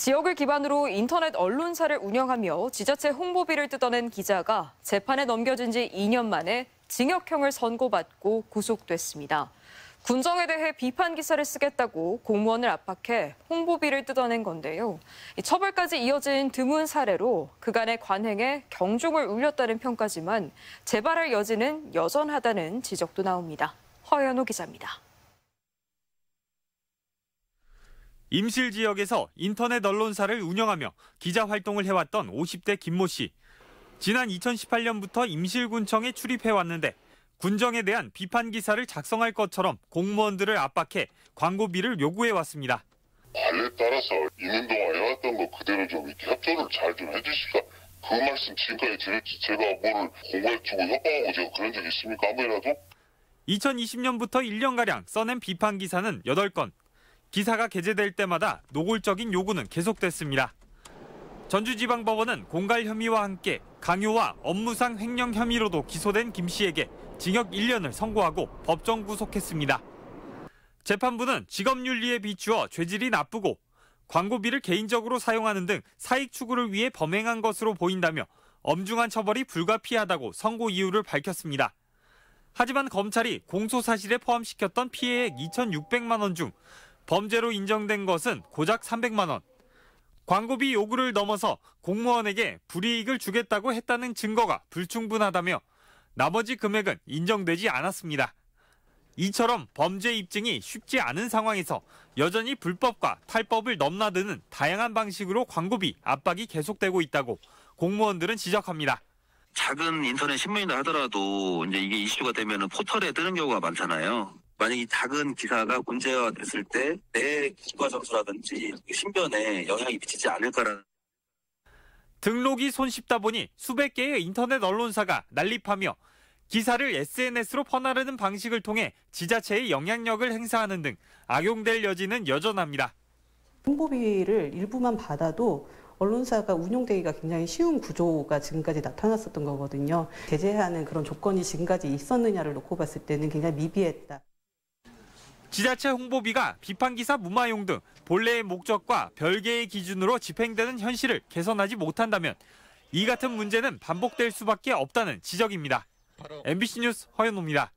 지역을 기반으로 인터넷 언론사를 운영하며 지자체 홍보비를 뜯어낸 기자가 재판에 넘겨진 지 2년 만에 징역형을 선고받고 구속됐습니다. 군정에 대해 비판 기사를 쓰겠다고 공무원을 압박해 홍보비를 뜯어낸 건데요. 처벌까지 이어진 드문 사례로 그간의 관행에 경종을 울렸다는 평가지만 재발할 여지는 여전하다는 지적도 나옵니다. 허연호 기자입니다. 임실 지역에서 인터넷 언론사를 운영하며 기자 활동을 해왔던 50대 김모 씨. 지난 2018년부터 임실군청에 출입해왔는데 군정에 대한 비판 기사를 작성할 것처럼 공무원들을 압박해 광고비를 요구해왔습니다. 관례에 따라서 2년 동안 해왔던 거 그대로 좀 이렇게 협조를 잘 좀 해주십시오. 그 말씀 지금까지 드렸지 제가 뭐를 공부해주고 협박하고 제가 그런 적 있습니까? 아무래도? 2020년부터 1년가량 써낸 비판 기사는 8건. 기사가 게재될 때마다 노골적인 요구는 계속됐습니다. 전주지방법원은 공갈 혐의와 함께 강요와 업무상 횡령 혐의로도 기소된 김 씨에게 징역 1년을 선고하고 법정 구속했습니다. 재판부는 직업윤리에 비추어 죄질이 나쁘고 광고비를 개인적으로 사용하는 등 사익 추구를 위해 범행한 것으로 보인다며 엄중한 처벌이 불가피하다고 선고 이유를 밝혔습니다. 하지만 검찰이 공소사실에 포함시켰던 피해액 2,600만 원 중 범죄로 인정된 것은 고작 300만 원. 광고비 요구를 넘어서 공무원에게 불이익을 주겠다고 했다는 증거가 불충분하다며 나머지 금액은 인정되지 않았습니다. 이처럼 범죄 입증이 쉽지 않은 상황에서 여전히 불법과 탈법을 넘나드는 다양한 방식으로 광고비 압박이 계속되고 있다고 공무원들은 지적합니다. 작은 인터넷 신문이라 하더라도 이제 이게 이슈가 되면 포털에 뜨는 경우가 많잖아요. 만약 이 작은 기사가 문제가 됐을 때 내 기과 점수라든지 신변에 영향이 미치지 않을까라는. 등록이 손쉽다 보니 수백 개의 인터넷 언론사가 난립하며 기사를 SNS로 퍼나르는 방식을 통해 지자체의 영향력을 행사하는 등 악용될 여지는 여전합니다. 홍보비를 일부만 받아도 언론사가 운용되기가 굉장히 쉬운 구조가 지금까지 나타났었던 거거든요. 제재하는 그런 조건이 지금까지 있었느냐를 놓고 봤을 때는 굉장히 미비했다. 지자체 홍보비가 비판기사 무마용 등 본래의 목적과 별개의 기준으로 집행되는 현실을 개선하지 못한다면 이 같은 문제는 반복될 수밖에 없다는 지적입니다. MBC 뉴스 허연호입니다.